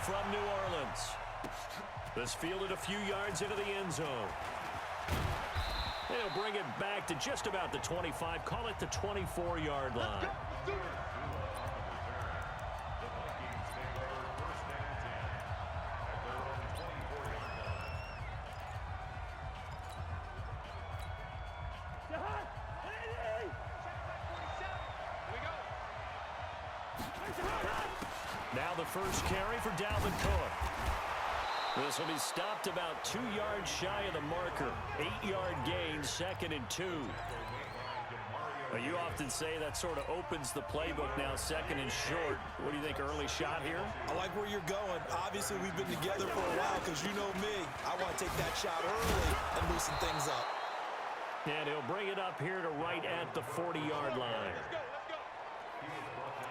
from New Orleans. This fielded a few yards into the end zone. They'll bring it back to just about the 25. Call it the 24-yard line. Now the first carry for Dalvin Cook. This will be stopped about 2 yards shy of the marker. 8-yard gain, 2nd and 2. Well, you often say that sort of opens the playbook now, 2nd and short. What do you think, early shot here? I like where you're going. Obviously, we've been together for a while because you know me. I want to take that shot early and loosen things up. And he'll bring it up here to right at the 40-yard line.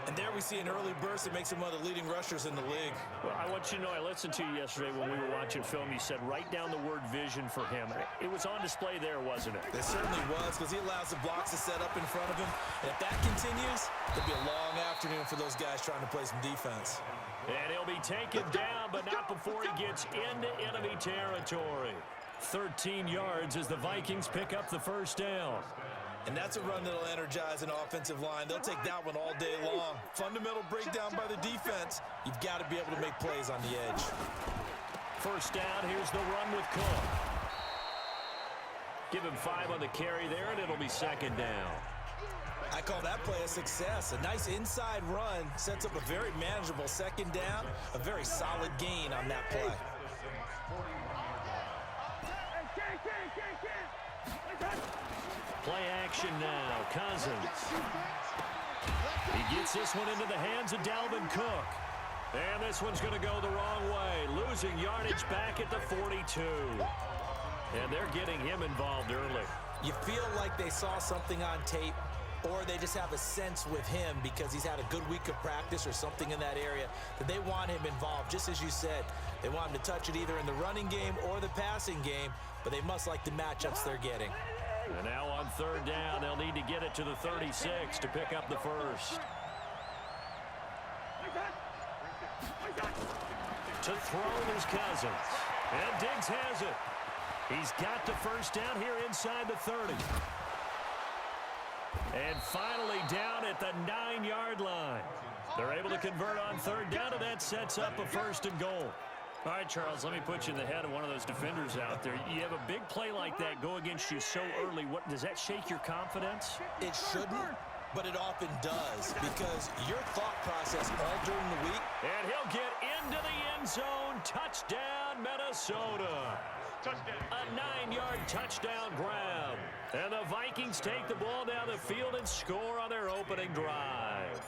And there we see an early burst that makes him one of the leading rushers in the league. Well, I want you to know, I listened to you yesterday when we were watching film. You said write down the word vision for him. It was on display there, wasn't it? It certainly was, because he allows the blocks to set up in front of him. And if that continues, it'll be a long afternoon for those guys trying to play some defense. And he'll be taken down, but not before he gets into enemy territory. 13 yards as the Vikings pick up the first down. And that's a run that'll energize an offensive line. They'll take that one all day long. Fundamental breakdown by the defense. You've got to be able to make plays on the edge. First down, here's the run with Cook. Give him 5 on the carry there, and it'll be 2nd down. I call that play a success. A nice inside run sets up a very manageable 2nd down. A very solid gain on that play. Play action now, Cousins. He gets this one into the hands of Dalvin Cook. And this one's going to go the wrong way, losing yardage back at the 42. And they're getting him involved early. You feel like they saw something on tape, or they just have a sense with him because he's had a good week of practice or something in that area that they want him involved. Just as you said, they want him to touch it either in the running game or the passing game, but they must like the matchups they're getting. And now on 3rd down, they'll need to get it to the 36 to pick up the first. To throw is Cousins. And Diggs has it. He's got the first down here inside the 30. And finally down at the 9-yard line. They're able to convert on 3rd down, and that sets up a 1st and goal. All right, Charles, let me put you in the head of one of those defenders out there. You have a big play like that go against you so early. What does that shake your confidence? It shouldn't, but it often does because your thought process all during the week. And he'll get into the end zone. Touchdown, Minnesota. Touchdown. A 9-yard touchdown grab. And the Vikings take the ball down the field and score on their opening drive.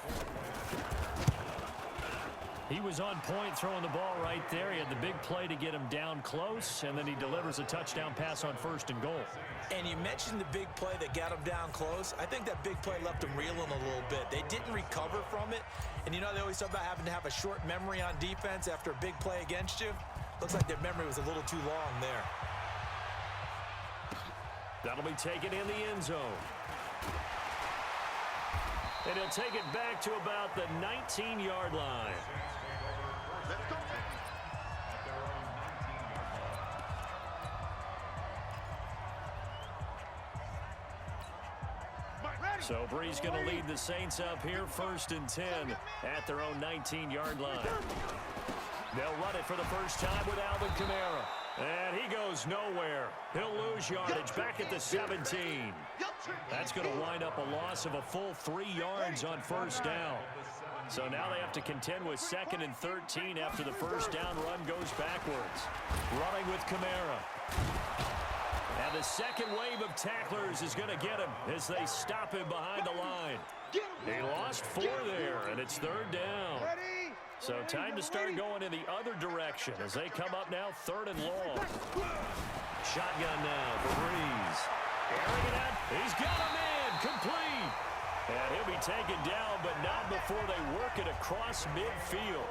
He was on point throwing the ball right there. He had the big play to get him down close, and then he delivers a touchdown pass on 1st and goal. And you mentioned the big play that got him down close. I think that big play left him reeling a little bit. They didn't recover from it. And you know, they always talk about having to have a short memory on defense after a big play against you. Looks like their memory was a little too long there. That'll be taken in the end zone. And he'll take it back to about the 19-yard line. So Brees going to lead the Saints up here, 1st and 10 at their own 19-yard line. They'll run it for the first time with Alvin Kamara. And he goes nowhere. He'll lose yardage back at the 17. That's going to wind up a loss of a full 3 yards on 1st down. So now they have to contend with 2nd and 13 after the first down run goes backwards. Running with Kamara. And the second wave of tacklers is going to get him as they stop him behind the line. He lost 4 there, and it's 3rd down. So time to start going in the other direction as they come up now 3rd and long. Shotgun now for Brees. Airing it out. He's got him in. Complete. And he'll be taken down, but not before they work it across midfield.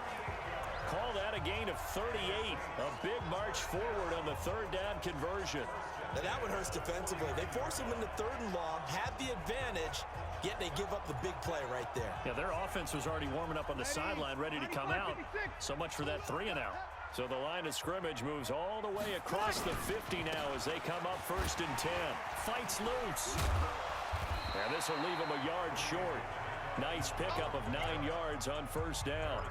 Call that a gain of 38. A big march forward on the 3rd down conversion. Now that one hurts defensively. They force him into 3rd and long, had the advantage, yet they give up the big play right there. Yeah, their offense was already warming up on the sideline, ready to come out. So much for that 3-and-out. So the line of scrimmage moves all the way across the 50 now as they come up 1st and 10. Fights loose. And this will leave them a yard short. Nice pickup of 9 yards on 1st down.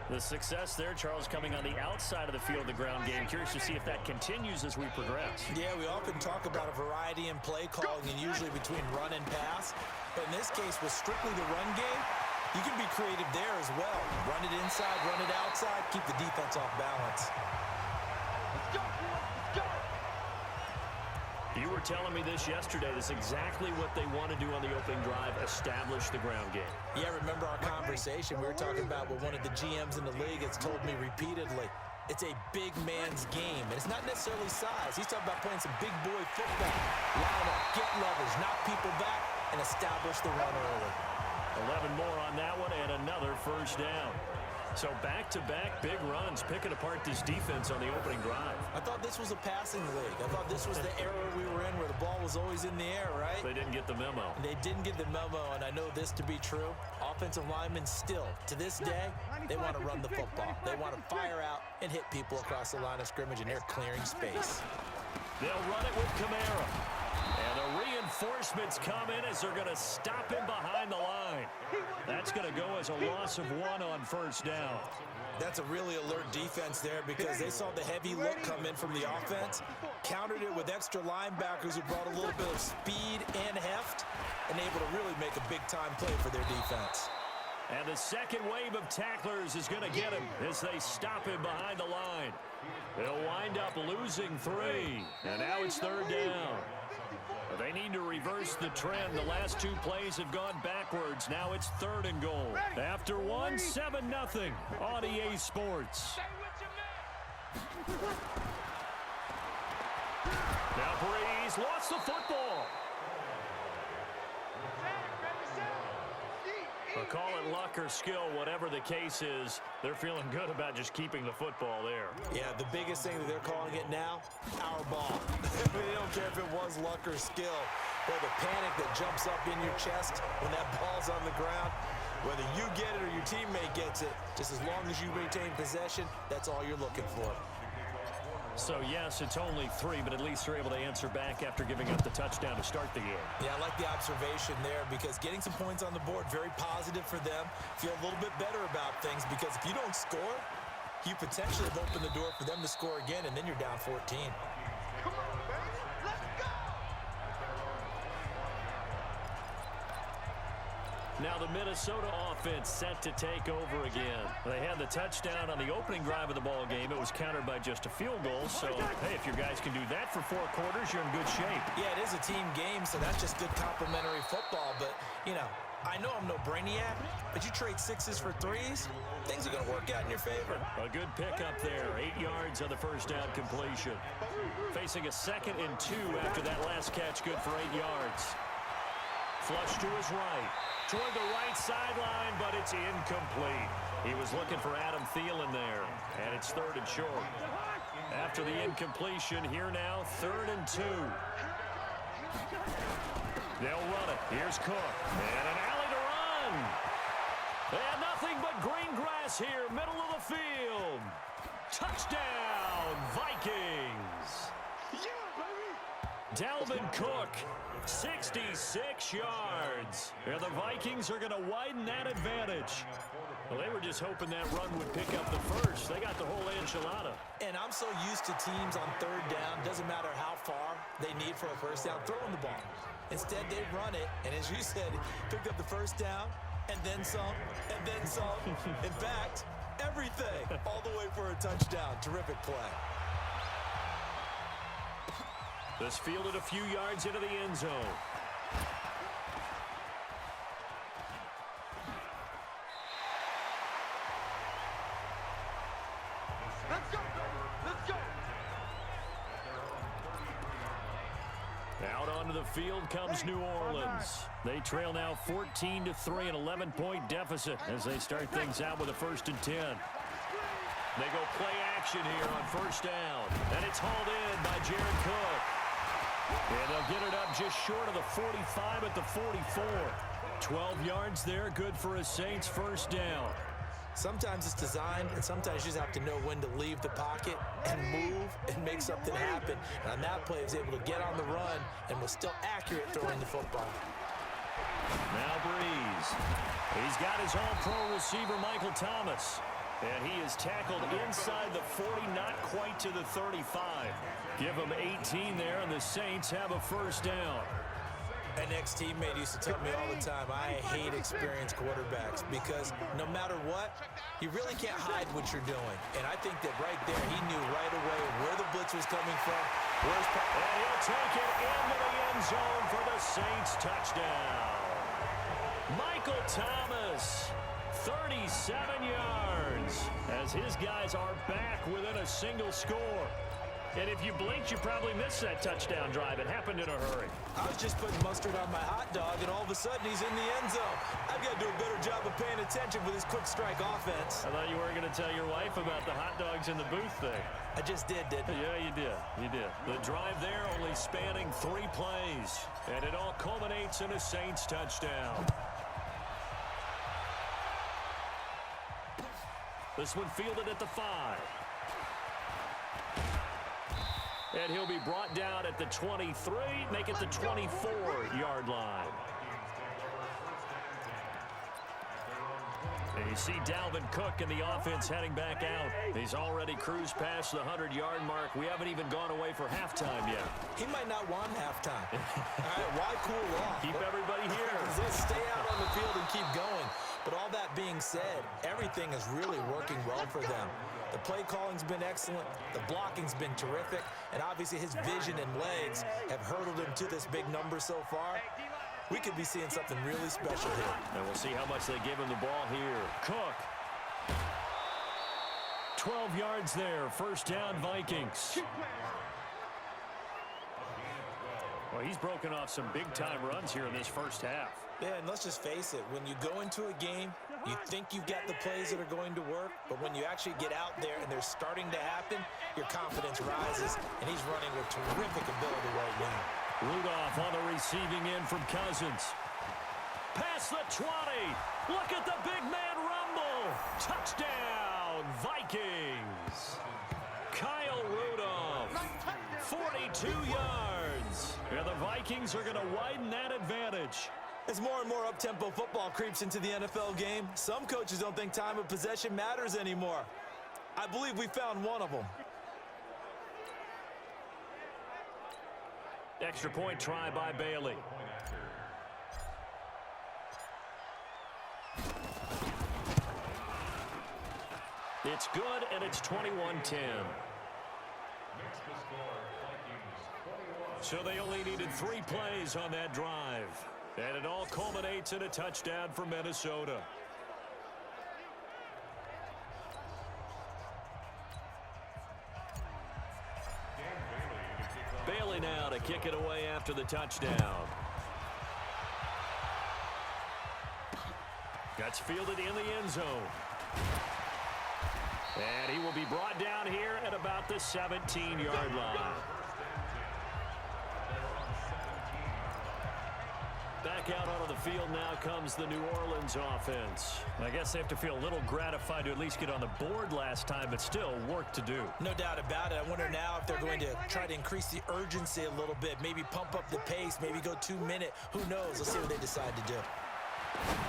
The success there, Charles, coming on the outside of the field, the ground game. Curious to see if that continues as we progress. Yeah, we often talk about a variety in play calling and usually between run and pass. But in this case, with strictly the run game, you can be creative there as well. Run it inside, run it outside, keep the defense off balance. You were telling me this yesterday. That's exactly what they want to do on the opening drive, establish the ground game. Yeah, remember our conversation? We were talking about what one of the GMs in the league has told me repeatedly. It's a big man's game, and it's not necessarily size. He's talking about playing some big boy football. Line up, get leverage, knock people back, and establish the run early. 11 more on that one, and another 1st down. So back-to-back big runs, picking apart this defense on the opening drive. I thought this was a passing league. I thought this was the era we were in where the ball was always in the air, right? They didn't get the memo. They didn't get the memo, and I know this to be true. Offensive linemen still, to this day, they want to run the football. They want to fire out and hit people across the line of scrimmage, and they're clearing space. They'll run it with Kamara. And the reinforcements come in as they're going to stop him behind the line. That's going to go as a loss of 1 on 1st down. That's a really alert defense there because they saw the heavy look come in from the offense, countered it with extra linebackers who brought a little bit of speed and heft, and able to really make a big-time play for their defense. And the second wave of tacklers is going to get him as they stop him behind the line. They'll wind up losing 3, and now it's 3rd down. They need to reverse the trend. The last 2 plays have gone backwards. Now it's 3rd and goal. After 1, 7-0 on EA Sports. Now Brees lost the football. Call it luck or skill, whatever the case is, they're feeling good about just keeping the football there. Yeah, the biggest thing that they're calling it now, our ball. They don't care if it was luck or skill. Or the panic that jumps up in your chest when that ball's on the ground. Whether you get it or your teammate gets it, just as long as you maintain possession, that's all you're looking for. So, yes, it's only 3, but at least they're able to answer back after giving up the touchdown to start the game. Yeah, I like the observation there because getting some points on the board, very positive for them. Feel a little bit better about things because if you don't score, you potentially have opened the door for them to score again, and then you're down 14. Come on, baby. Let's go! Now the Minnesota offense set to take over again. They had the touchdown on the opening drive of the ball game. It was countered by just a field goal. So, hey, if your guys can do that for 4 quarters, you're in good shape. Yeah, it is a team game, so that's just good complementary football. But, you know, I know I'm no brainiac, but you trade 6s for 3s, things are going to work out in your favor. A good pickup there. 8 yards on the 1st down completion. Facing a 2nd and 2 after that last catch, good for 8 yards. Flush to his right. Toward the right sideline, but it's incomplete. He was looking for Adam Thielen there, and it's 3rd and short. After the incompletion, here now, 3rd and 2. They'll run it. Here's Cook, and an alley to run. And nothing but green grass here, middle of the field. Touchdown, Vikings. Dalvin Cook, 66 yards. And the Vikings are going to widen that advantage. Well, they were just hoping that run would pick up the first. They got the whole enchilada. And I'm so used to teams on 3rd down, doesn't matter how far they need for a 1st down, throwing the ball. Instead, they run it, and as you said, picked up the 1st down, and then some, and then some. In fact, everything, all the way for a touchdown. Terrific play. This fielded a few yards into the end zone. Let's go! Let's go! Out onto the field comes New Orleans. They trail now 14-3, an 11-point deficit as they start things out with a 1st and 10. They go play action here on 1st down, and it's hauled in by Jared Cook. And they'll get it up just short of the 45 at the 44. 12 yards there, good for a Saints first down. Sometimes it's designed, and sometimes you just have to know when to leave the pocket and move and make something happen. And on that play, he was able to get on the run and was still accurate throwing the football. Now Brees. He's got his all-pro receiver, Michael Thomas. And he is tackled inside the 40, not quite to the 35. Give him 18 there, and the Saints have a first down. An ex-teammate used to tell me all the time, I hate experienced quarterbacks because no matter what, you really can't hide what you're doing. And I think that right there, he knew right away where the blitz was coming from. And he'll take it into the end zone for the Saints touchdown. Michael Thomas, 37 yards, as his guys are back within a single score. And if you blinked, you probably missed that touchdown drive. It happened in a hurry. I was just putting mustard on my hot dog, and all of a sudden he's in the end zone. I've got to do a better job of paying attention with his quick strike offense. I thought you were going to tell your wife about the hot dogs in the booth thing. I just did, didn't I? Yeah, you did. You did. The drive there only spanning 3 plays. And it all culminates in a Saints touchdown. This one fielded at the 5. And he'll be brought down at the 23, make it the 24-yard line. And you see Dalvin Cook in the offense heading back out. He's already cruised past the 100-yard mark. We haven't even gone away for halftime yet. He might not want halftime. All right, why cool off? Keep everybody here. Just stay out on the field and keep going. But all that being said, everything is really working well for them. The play calling's been excellent. The blocking's been terrific. And obviously his vision and legs have hurdled him to this big number so far. We could be seeing something really special here. And we'll see how much they give him the ball here. Cook. 12 yards there. First down, Vikings. Well, he's broken off some big-time runs here in this first half. Yeah, and let's just face it. When you go into a game, you think you've got the plays that are going to work, but when you actually get out there and they're starting to happen, your confidence rises, and he's running with terrific ability right now. Rudolph on the receiving end from Cousins. Past the 20. Look at the big man rumble. Touchdown, Vikings. Kyle Rudolph, 42 yards. And the Vikings are going to widen that advantage. As more and more up-tempo football creeps into the NFL game, some coaches don't think time of possession matters anymore. I believe we found one of them. Extra point try by Bailey. It's good, and it's 21-10. So they only needed 3 plays on that drive. And it all culminates in a touchdown for Minnesota. Bailey now to kick it away after the touchdown. Gets fielded in the end zone. And he will be brought down here at about the 17-yard line. Back out onto the field now comes the New Orleans offense. I guess they have to feel a little gratified to at least get on the board last time, but still work to do. No doubt about it. I wonder now if they're going to try to increase the urgency a little bit, maybe pump up the pace, maybe go 2-minute. Who knows? Let's see what they decide to do.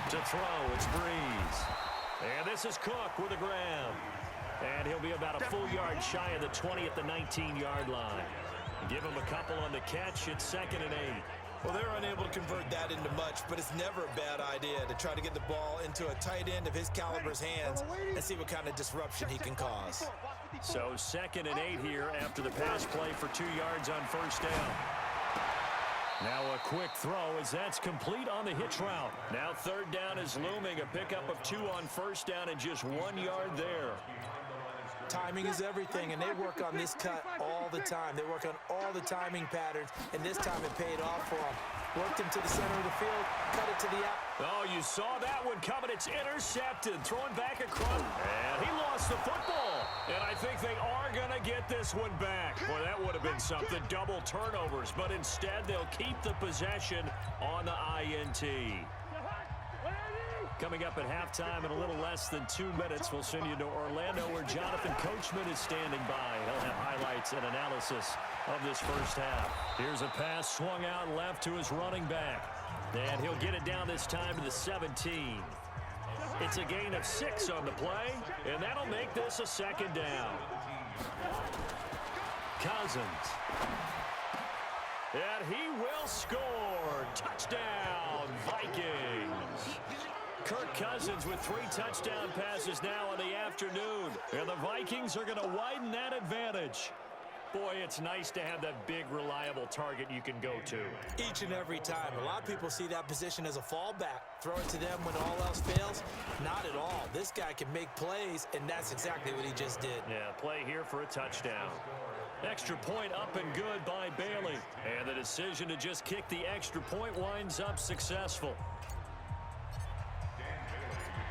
To throw, it's Brees. And this is Cook with a grab. And he'll be about a full yard shy of the 20 at the 19-yard line. Give him a couple on the catch. It's 2nd and 8. Well, they're unable to convert that into much, but it's never a bad idea to try to get the ball into a tight end of his caliber's hands and see what kind of disruption he can cause. So 2nd and 8 here after the pass play for 2 yards on first down. Now a quick throw as that's complete on the hitch route. Now 3rd down is looming. A pickup of 2 on first down and just 1 yard there. Timing is everything, and they work on this cut all the time. They work on all the timing patterns, and this time it paid off for them. Worked him to the center of the field, cut it to the out. Oh, you saw that one coming. It's intercepted. Throwing back across. And he lost the football. And I think they are going to get this one back. Boy, that would have been something. Double turnovers. But instead, they'll keep the possession on the INT. Coming up at halftime in a little less than 2 minutes, we'll send you to Orlando where Jonathan Coachman is standing by. He'll have highlights and analysis of this first half. Here's a pass swung out left to his running back. And he'll get it down this time to the 17. It's a gain of 6 on the play, and that'll make this a second down. Cousins. And he will score. Touchdown, Vikings. Kirk Cousins with 3 touchdown passes now in the afternoon. And the Vikings are going to widen that advantage. Boy, it's nice to have that big, reliable target you can go to. Each and every time. A lot of people see that position as a fallback. Throw it to them when all else fails. Not at all. This guy can make plays, and that's exactly what he just did. Yeah, play here for a touchdown. Extra point up and good by Bailey. And the decision to just kick the extra point winds up successful.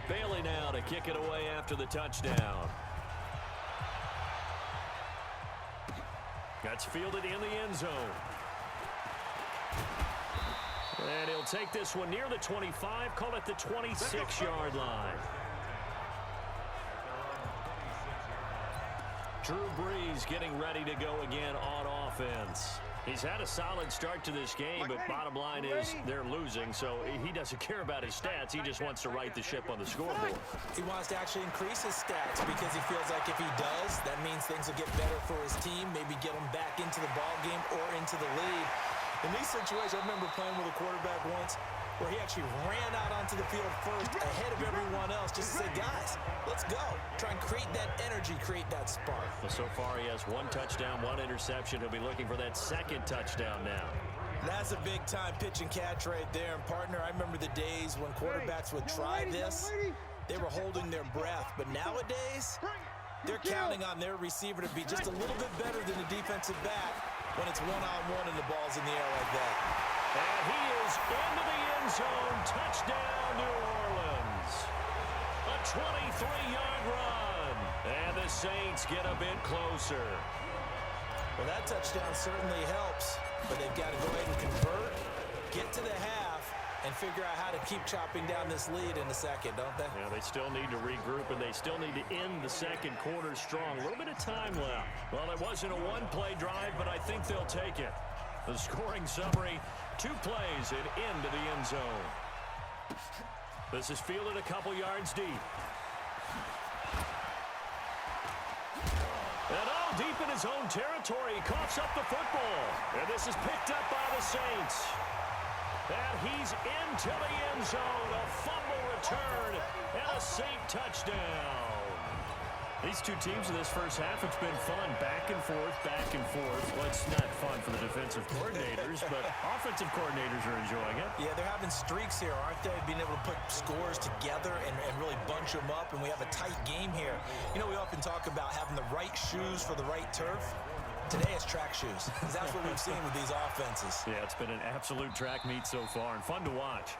Bailey now to kick it away after the touchdown. That's fielded in the end zone. And he'll take this one near the 25, call it the 26-yard line. Drew Brees getting ready to go again on offense. He's had a solid start to this game, but bottom line is they're losing, so he doesn't care about his stats. He just wants to right the ship on the scoreboard. He wants to actually increase his stats because he feels like if he does, that means things will get better for his team, maybe get him back into the ball game or into the lead. In these situations, I remember playing with a quarterback once where he actually ran out onto the field first ahead of everyone else just to say, guys, let's go. Try and create that energy, create that spark. Well, so far he has 1 touchdown, 1 interception. He'll be looking for that second touchdown now. That's a big-time pitch and catch right there. And, partner, I remember the days when quarterbacks would try this. They were holding their breath. But nowadays, they're counting on their receiver to be just a little bit better than the defensive back when it's one-on-one and the ball's in the air like that. And he is into the end zone. Touchdown, New Orleans. A 23-yard run. And the Saints get a bit closer. Well, that touchdown certainly helps, but they've got to go ahead and convert, get to the half, and figure out how to keep chopping down this lead in a second, don't they? Yeah, they still need to regroup, and they still need to end the second quarter strong. A little bit of time left. Well, it wasn't a one-play drive, but I think they'll take it. The scoring summary, 2 plays and into the end zone. This is fielded a couple yards deep. And deep in his own territory, he coughs up the football. And this is picked up by the Saints. And he's into the end zone. A fumble return and a Saint touchdown. These two teams in this first half, it's been fun. Back and forth, back and forth. Well, it's not fun for the defensive coordinators, but offensive coordinators are enjoying it. Yeah, they're having streaks here, aren't they? Being able to put scores together and really bunch them up, and we have a tight game here. You know, we often talk about having the right shoes for the right turf. Today it's track shoes, because that's what we've seen with these offenses. Yeah, it's been an absolute track meet so far, and fun to watch.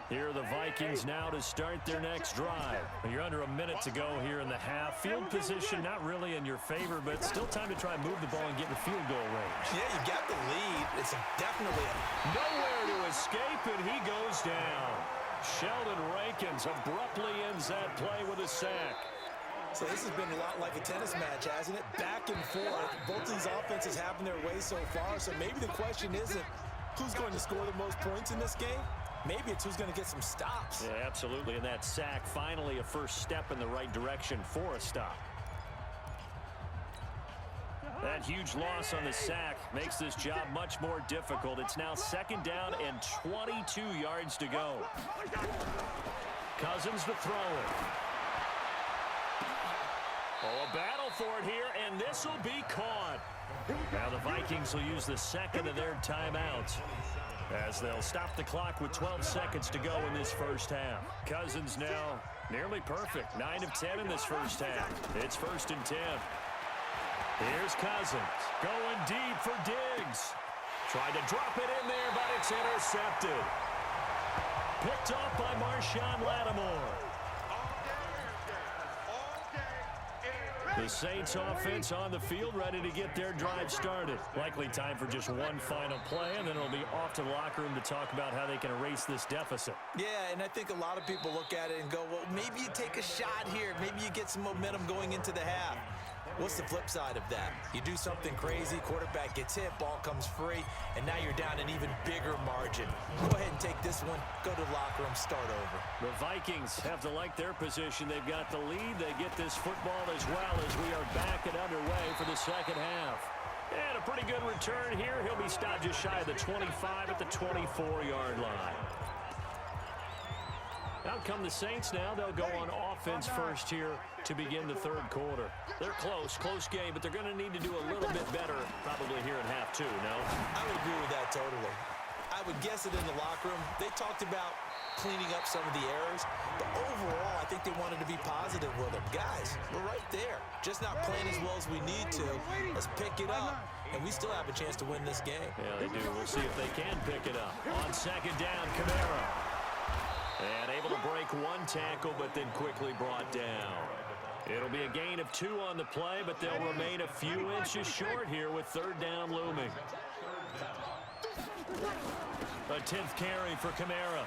Here are the Vikings now to start their next drive. You're under a minute to go here in the half. Field position not really in your favor, but still time to try and move the ball and get in the field goal range. Yeah, you got the lead. It's definitely nowhere to escape, and he goes down. Sheldon Rankins abruptly ends that play with a sack. So this has been a lot like a tennis match, hasn't it? Back and forth. Both these offenses having their way so far, so maybe the question isn't who's going to score the most points in this game. Maybe it's who's going to get some stops. Yeah, absolutely. And that sack, finally a first step in the right direction for a stop. That huge loss on the sack makes this job much more difficult. It's now second down and 22 yards to go. Cousins to throw it. Oh, a battle for it here, and this will be caught. Now the Vikings will use the second of their timeouts, as they'll stop the clock with 12 seconds to go in this first half. Cousins now nearly perfect. 9 of 10 in this first half. It's 1st and 10. Here's Cousins going deep for Diggs. Tried to drop it in there, but it's intercepted. Picked off by Marshawn Lattimore. The Saints offense on the field, ready to get their drive started. Likely time for just one final play, and then it'll be off to the locker room to talk about how they can erase this deficit. Yeah, and I think a lot of people look at it and go, well, maybe you take a shot here. Maybe you get some momentum going into the half. What's the flip side of that? You do something crazy, quarterback gets hit, ball comes free, and now you're down an even bigger margin. Go ahead and take this one, go to the locker room, start over. The Vikings have to like their position. They've got the lead. They get this football as well as we are back and underway for the second half. And a pretty good return here. He'll be stopped just shy of the 25 at the 24-yard line. Out come the Saints now. They'll go on offense first here to begin the third quarter. They're close game, but they're going to need to do a little bit better probably here in half two, no? I would agree with that totally. I would guess it in the locker room. They talked about cleaning up some of the errors, but overall, I think they wanted to be positive with them. Guys, we're right there. Just not playing as well as we need to. Let's pick it up, and we still have a chance to win this game. Yeah, they do. We'll see if they can pick it up. On second down, Kamara. And able to break one tackle, but then quickly brought down. It'll be a gain of 2 on the play, but they'll remain a few inches short here with third down looming. A 10th carry for Kamara.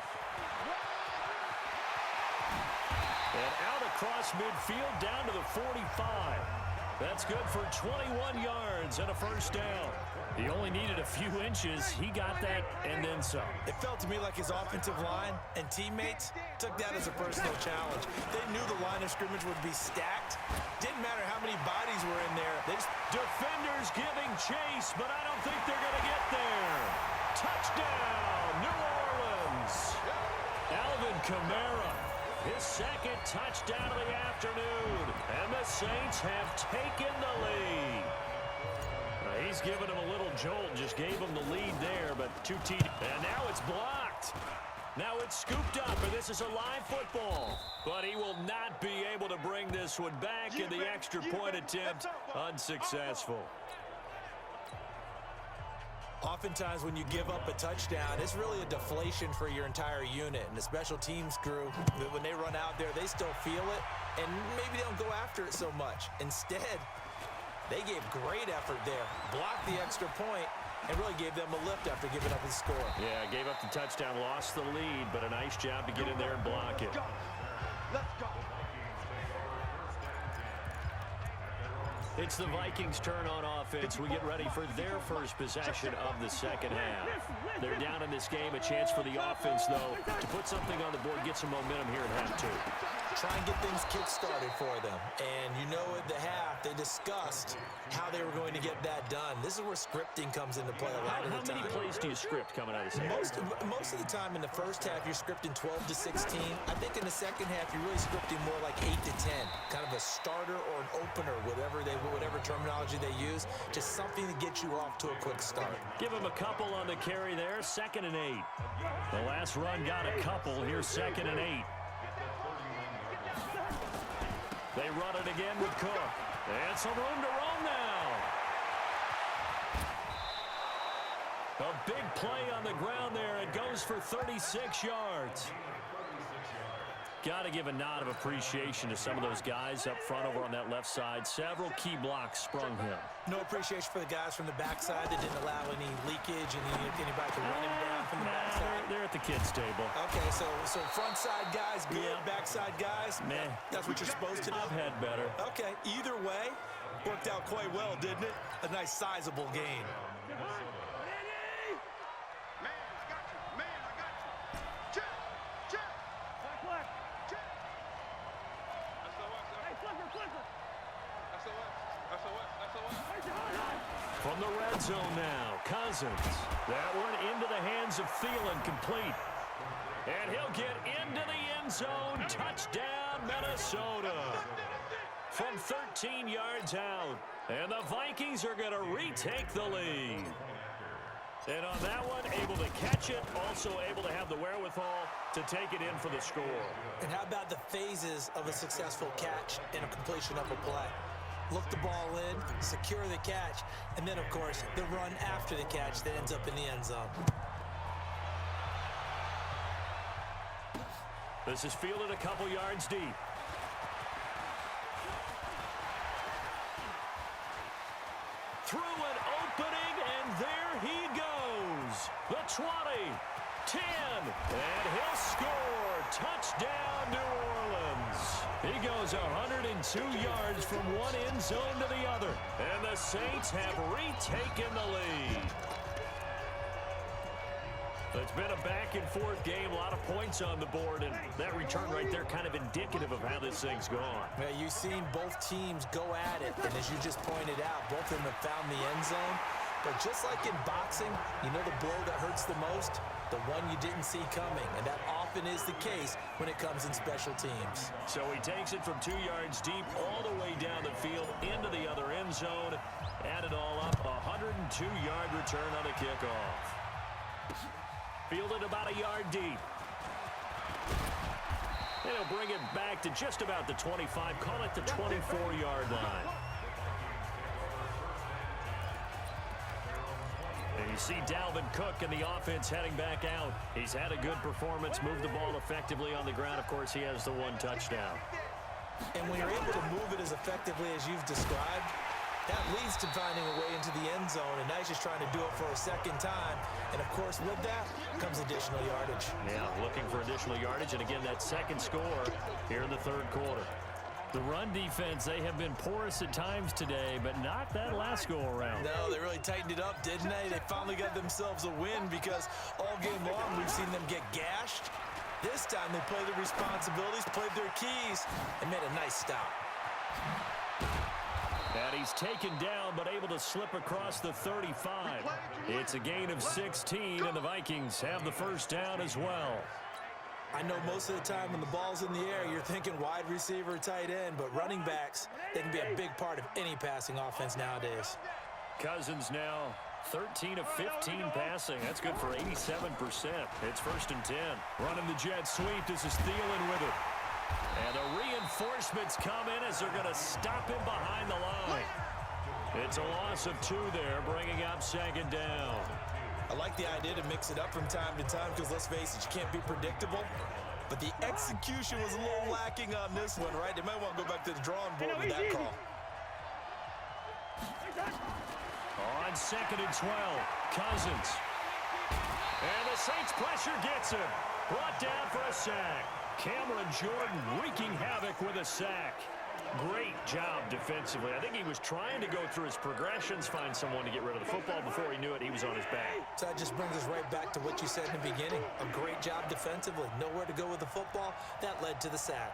And out across midfield down to the 45. That's good for 21 yards and a first down. He only needed a few inches. He got that and then some. It felt to me like his offensive line and teammates took that as a personal challenge. They knew the line of scrimmage would be stacked. Didn't matter how many bodies were in there. Defenders giving chase, but I don't think they're going to get there. Touchdown, New Orleans. Alvin Kamara, his second touchdown of the afternoon. And the Saints have taken the lead. He's given him a little jolt, just gave him the lead there, but 2 TDs. And now it's blocked. Now it's scooped up, and this is a live football. But he will not be able to bring this one back, and the extra point attempt unsuccessful. Oftentimes when you give up a touchdown, it's really a deflation for your entire unit. And the special teams crew, when they run out there, they still feel it, and maybe they don't go after it so much. Instead, they gave great effort there, blocked the extra point, and really gave them a lift after giving up the score. Yeah, gave up the touchdown, lost the lead, but a nice job to get in there and block it. Let's go. It's the Vikings' turn on offense. We get ready for their first possession of the second half. They're down in this game. A chance for the offense, though, to put something on the board, get some momentum here in half two. Try and get things kick-started for them. And you know at the half, they discussed how they were going to get that done. This is where scripting comes into play a lot of the time. How many plays do you script coming out of this? Most of the time in the first half, you're scripting 12 to 16. I think in the second half, you're really scripting more like 8 to 10. Kind of a starter or an opener, whatever terminology they use. Just something to get you off to a quick start. Give him a couple on the carry there. 2nd and 8. The last run got a couple. Here's 2nd and 8. They run it again with Cook. And some room to roam now. A big play on the ground there. It goes for 36 yards. Got to give a nod of appreciation to some of those guys up front over on that left side. Several key blocks sprung him. No appreciation for the guys from the backside that didn't allow any leakage and anybody to run him down from the backside. They're at the kids' table. Okay, so front side guys good, backside guys, meh. That's what you're supposed to do? I've had better. Okay, either way, worked out quite well, didn't it? A nice sizable gain. From the red zone now, Cousins. That one into the hands of Thielen, complete. And he'll get into the end zone. Touchdown, Minnesota. From 13 yards out. And the Vikings are going to retake the lead. And on that one, able to catch it, also able to have the wherewithal to take it in for the score. And how about the phases of a successful catch and a completion of a play? look the ball in, secure the catch, and then, of course, the run after the catch that ends up in the end zone. This is fielded a couple yards deep. Through an opening, and there he goes. The 20, 10, and he'll score. Touchdown, New Orleans. He goes 102 yards from one end zone to the other, and the Saints have retaken the lead. It's been a back-and-forth game, a lot of points on the board, and that return right there kind of indicative of how this thing's gone. Yeah, you've seen both teams go at it, and as you just pointed out, both of them have found the end zone. But just like in boxing, you know the blow that hurts the most? The one you didn't see coming, and that often is the case when it comes in special teams. So he takes it from 2 yards deep all the way down the field into the other end zone. Add it all up, a 102-yard return on the kickoff. Fielded about a yard deep. And he'll bring it back to just about the 25, call it the 24-yard line. And you see Dalvin Cook and the offense heading back out. He's had a good performance, moved the ball effectively on the ground. Of course, he has the one touchdown. And when you're able to move it as effectively as you've described, that leads to finding a way into the end zone, and now he's just trying to do it for a second time. And, of course, with that comes additional yardage. Yeah, looking for additional yardage, and again, that second score here in the third quarter. The run defense, they have been porous at times today, but not that last go-around. No, they really tightened it up, didn't they? They finally got themselves a win because all game long we've seen them get gashed. This time they played their responsibilities, played their keys, and made a nice stop. And he's taken down, but able to slip across the 35. It's a gain of 16, and the Vikings have the first down as well. I know most of the time when the ball's in the air, you're thinking wide receiver, tight end, but running backs, they can be a big part of any passing offense nowadays. Cousins now 13 of 15 passing. That's good for 87%. It's 1st and 10. Running the jet sweep. This is Thielen with it. And the reinforcements come in as they're going to stop him behind the line. It's a loss of 2 there, bringing up 2nd down. I like the idea to mix it up from time to time because, let's face it, you can't be predictable. But the execution was a little lacking on this one, right? They might want to go back to the drawing board with that call. On 2nd and 12, Cousins. And the Saints pressure gets him. Brought down for a sack. Cameron Jordan wreaking havoc with a sack. Great job defensively. I think he was trying to go through his progressions, find someone to get rid of the football. Before he knew it, he was on his back. So that just brings us right back to what you said in the beginning. A great job defensively. Nowhere to go with the football. That led to the sack.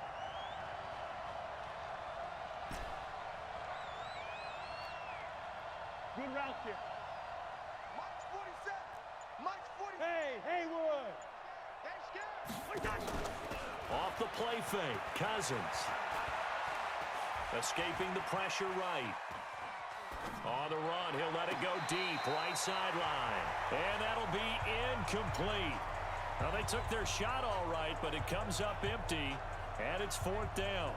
Good route here. Mike's 47. Mike's 40. Hey, Haywood. Off the play fake, Cousins. Escaping the pressure right. On the run, he'll let it go deep, right sideline. And that'll be incomplete. Now, they took their shot all right, but it comes up empty, and it's 4th down.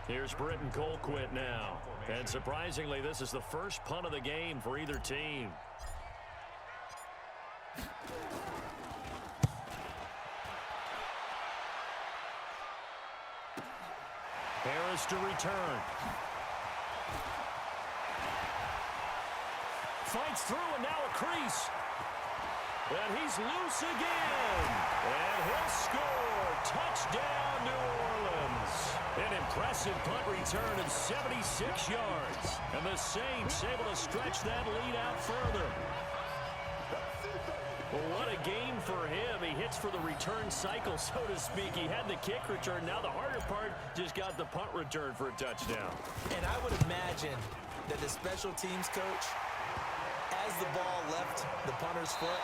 Here's Britton Colquitt now. And surprisingly, this is the first punt of the game for either team. Harris to return. Fights through, and now a crease. And he's loose again. And he'll score. Touchdown, New Orleans. An impressive punt return of 76 yards. And the Saints able to stretch that lead out further. Well, what a game for him. He hits for the return cycle, so to speak. He had the kick return. Now the harder part just got the punt return for a touchdown. And I would imagine that the special teams coach, as the ball left the punter's foot,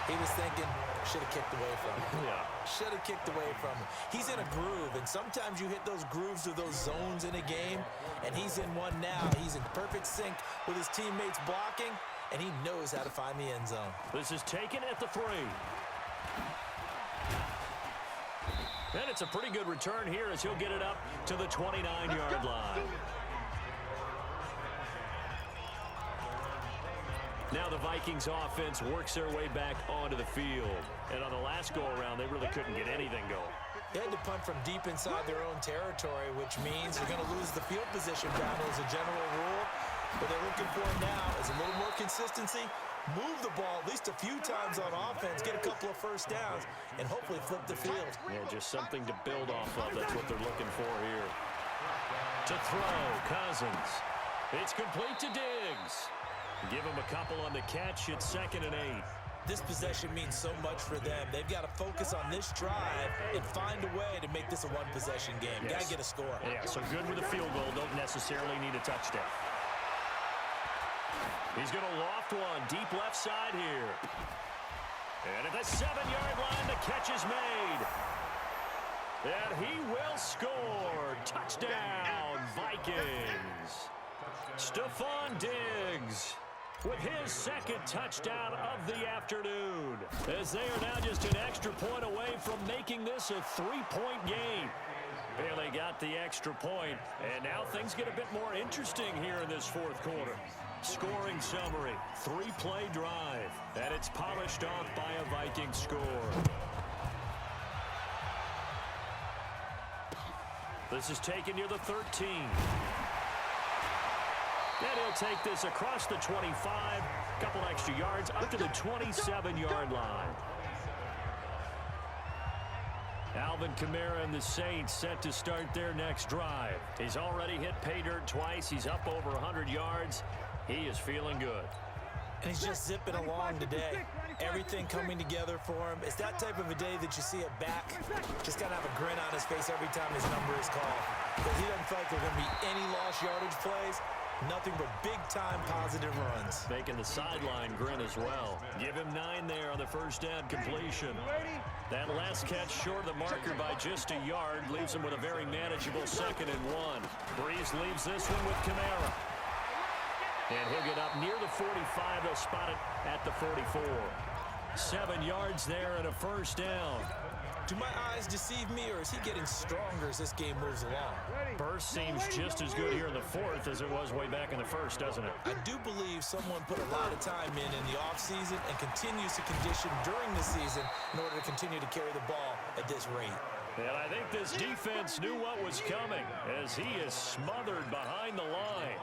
he was thinking, should have kicked away from him. Yeah. Should have kicked away from him. He's in a groove, and sometimes you hit those grooves or those zones in a game, and he's in one now. He's in perfect sync with his teammates blocking, and he knows how to find the end zone. This is taken at the 3. And it's a pretty good return here as he'll get it up to the 29-yard line. Now the Vikings offense works their way back onto the field. And on the last go-around, they really couldn't get anything going. They had to punt from deep inside their own territory, which means you're going to lose the field position battle as a general rule. What they're looking for now is a little more consistency, move the ball at least a few times on offense, get a couple of first downs, and hopefully flip the field. Yeah, just something to build off of. That's what they're looking for here. To throw, Cousins. It's complete to Diggs. Give him a couple on the catch. It's 2nd and 8. This possession means so much for them. They've got to focus on this drive and find a way to make this a one-possession game. Yes. Got to get a score. Yeah, so good with a field goal. Don't necessarily need a touchdown. He's going to loft one deep left side here. And at the 7-yard line, the catch is made. And he will score. Touchdown, Vikings. Stephon Diggs with his 2nd touchdown of the afternoon, as they are now just an extra point away from making this a 3-point game. Well, they got the extra point, and now things get a bit more interesting here in this 4th quarter. Scoring summary, 3-play drive, and it's polished off by a Viking score. This is taken near the 13. And he'll take this across the 25, couple extra yards, up to the 27-yard line. Alvin Kamara and the Saints set to start their next drive. He's already hit pay dirt twice. He's up over 100 yards. He is feeling good. And he's just zipping along today. Everything coming together for him. It's that type of a day that you see a back just kind of have a grin on his face every time his number is called. Because he doesn't feel like there are going to be any lost yardage plays. Nothing but big-time positive runs. Making the sideline grin as well. Give him 9 there on the first down completion. That last catch short of the marker by just a yard leaves him with a very manageable 2nd and 1. Brees leaves this one with Kamara. And he'll get up near the 45. They'll spot it at the 44. 7 yards there and a first down. Do my eyes deceive me, or is he getting stronger as this game moves along? Burst seems just as good here in the 4th as it was way back in the 1st, doesn't it? I do believe someone put a lot of time in the offseason and continues to condition during the season in order to continue to carry the ball at this rate. And I think this defense knew what was coming as he is smothered behind the line.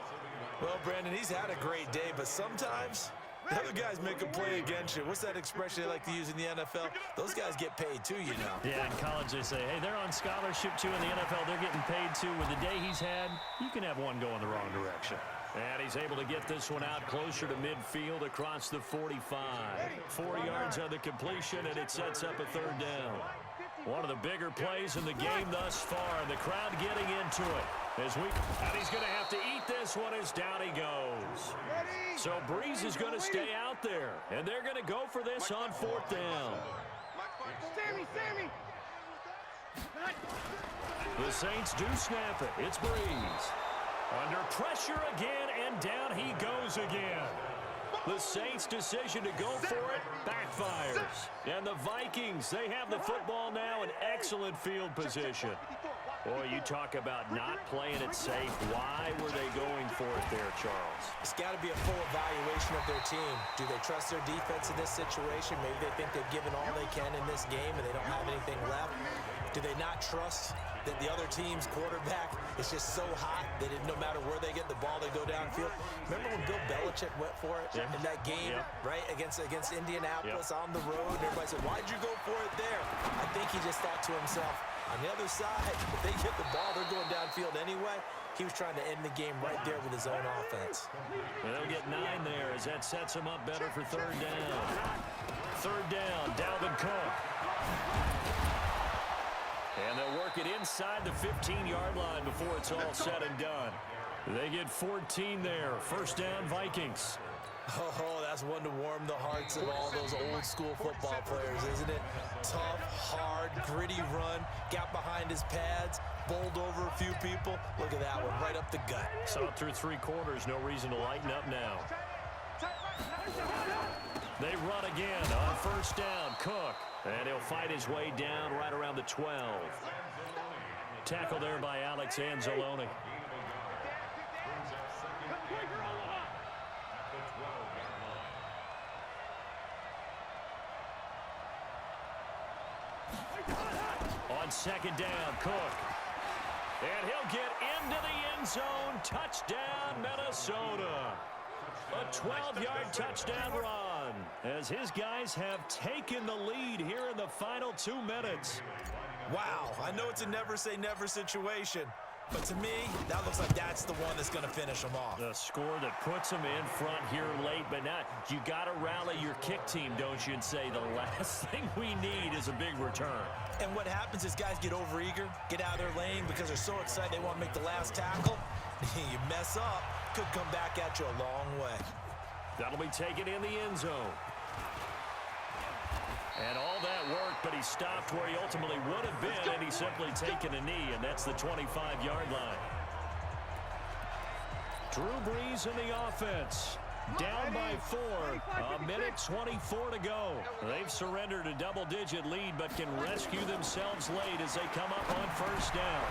Well, Brandon, he's had a great day, but sometimes the other guys make a play against you. What's that expression they like to use in the NFL? Those guys get paid too, you know. Yeah, in college they say, hey, they're on scholarship too. In the NFL, they're getting paid too. With the day he's had, you can have one going the wrong direction. And he's able to get this one out closer to midfield across the 45. 4 yards on the completion, and it sets up a 3rd down. One of the bigger plays in the game thus far, and the crowd getting into it. And he's going to have to eat this one as down he goes. So Brees is going to stay out there, and they're going to go for this on 4th down. Sammy! The Saints do snap it. It's Brees. Under pressure again, and down he goes again. The Saints' decision to go for it backfires. And the Vikings, they have the football now in excellent field position. Boy, you talk about not playing it safe. Why were they going for it there, Charles? It's got to be a full evaluation of their team. Do they trust their defense in this situation? Maybe they think they've given all they can in this game and they don't have anything left. Do they not trust that the other team's quarterback is just so hot that no matter where they get the ball, they go downfield? Remember when Bill Belichick went for it in that game, right, against Indianapolis on the road? And everybody said, why'd you go for it there? I think he just thought to himself, on the other side, if they get the ball, they're going downfield anyway. He was trying to end the game right there with his own offense. And they'll get 9 there as that sets him up better for 3rd down. 3rd down, Dalvin Cook. And they'll work it inside the 15-yard line before it's all said and done. They get 14 there. 1st down, Vikings. Oh, that's one to warm the hearts of all those old-school football players, isn't it? Tough, hard, gritty run, got behind his pads, bowled over a few people. Look at that one, right up the gut. Saw it through 3 quarters, no reason to lighten up now. They run again on first down. Cook. And he'll fight his way down right around the 12. Tackle there by Alex Anzalone. On second down, Cook. And he'll get into the end zone. Touchdown, Minnesota. A 12-yard touchdown run as his guys have taken the lead here in the final 2 minutes. Wow, I know it's a never-say-never situation, but to me, that looks like that's the one that's going to finish them off. The score that puts them in front here late, but not. You got to rally your kick team, don't you, and say the last thing we need is a big return. And what happens is guys get overeager, get out of their lane because they're so excited they want to make the last tackle. You mess up, could come back at you a long way. That'll be taken in the end zone. And all that work, but he stopped where he ultimately would have been, and he's simply taken a knee, and that's the 25-yard line. Drew Brees in the offense. Down by 4. A minute 24 to go. They've surrendered a double-digit lead, but can rescue themselves late as they come up on first down.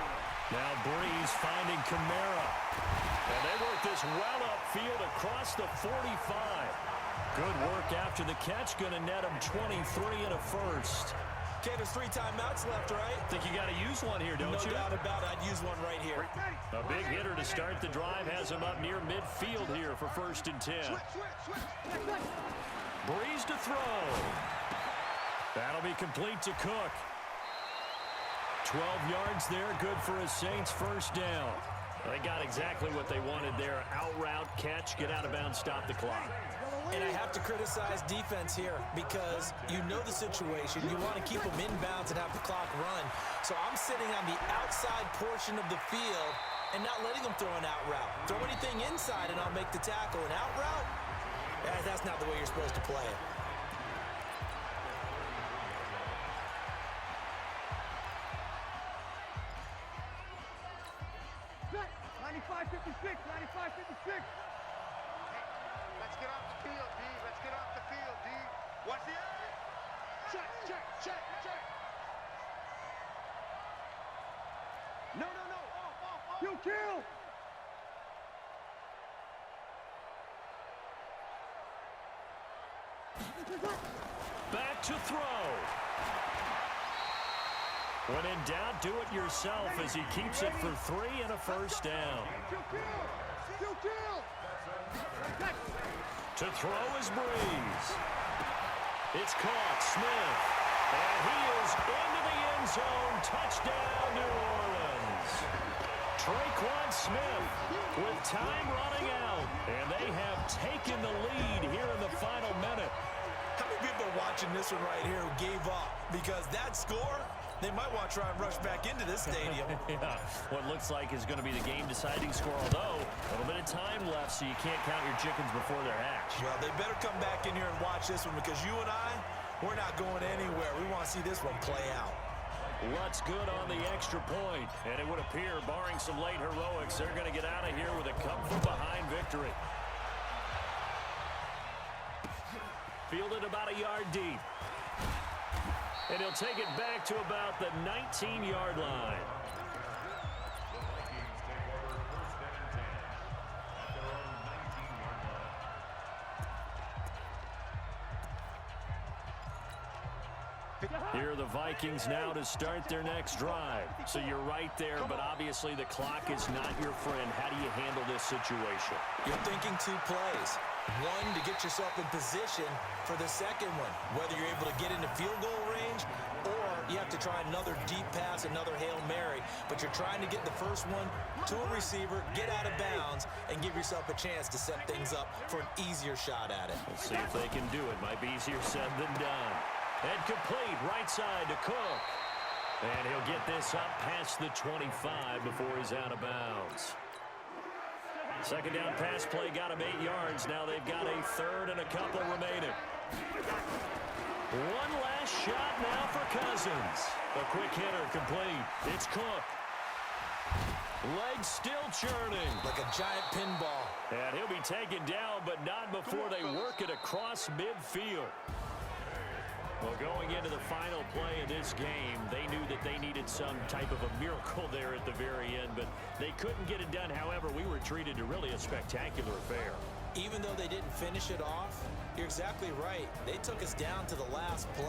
Now Brees finding Kamara. And they work this well upfield across the 45. Good work after the catch. Going to net him 23 and a first. Okay, there's 3 timeouts left, right? Think you got to use one here, don't you? No doubt about it. I'd use one right here. A big hitter to start the drive has him up near midfield here for first and 10. Brees to throw. That'll be complete to Cook. 12 yards there, good for a Saints first down. They got exactly what they wanted there. Out route, catch, get out of bounds, stop the clock. And I have to criticize defense here because you know the situation. You want to keep them inbounds and have the clock run. So I'm sitting on the outside portion of the field and not letting them throw an out route. Throw anything inside and I'll make the tackle. An out route? That's not the way you're supposed to play it. Set. 95-56, 95-56. Let's get off the field, D. Let's get off the field, D. What's the area? Check, check, check, check. No, no, no. Off. You kill. Back to throw. When in doubt, do it yourself as he keeps it for 3 and a first down. To throw is Brees. It's caught, Smith. And he is into the end zone. Touchdown, New Orleans. Traquan Smith with time running out. And they have taken the lead here in the final minute. How many people are watching this one right here who gave up? Because that score, they might want to try and rush back into this stadium. Yeah, what looks like is going to be the game-deciding score, although a little bit of time left, so you can't count your chickens before they're hatched. Well, they better come back in here and watch this one because you and I, we're not going anywhere. We want to see this one play out. What's good on the extra point? And it would appear, barring some late heroics, they're going to get out of here with a come-from-behind victory. Fielded about a yard deep. And he'll take it back to about the 19-yard line. Here are the Vikings now to start their next drive. So you're right there, but obviously the clock is not your friend. How do you handle this situation? You're thinking 2 plays. One, to get yourself in position for the second one, whether you're able to get into field goal range or you have to try another deep pass, another Hail Mary, but you're trying to get the first one to a receiver, get out of bounds, and give yourself a chance to set things up for an easier shot at it. Let's see if they can do it. Might be easier said than done. And complete, right side to Cook. And he'll get this up past the 25 before he's out of bounds. Second down pass play got him 8 yards. Now they've got a third and a couple remaining. One last shot now for Cousins. A quick hitter complete. It's Cook. Legs still churning. Like a giant pinball. And he'll be taken down, but not before they work it across midfield. Well, going into the final play of this game, they knew that they needed some type of a miracle there at the very end, but they couldn't get it done. However, we were treated to really a spectacular affair. Even though they didn't finish it off, you're exactly right. They took us down to the last play.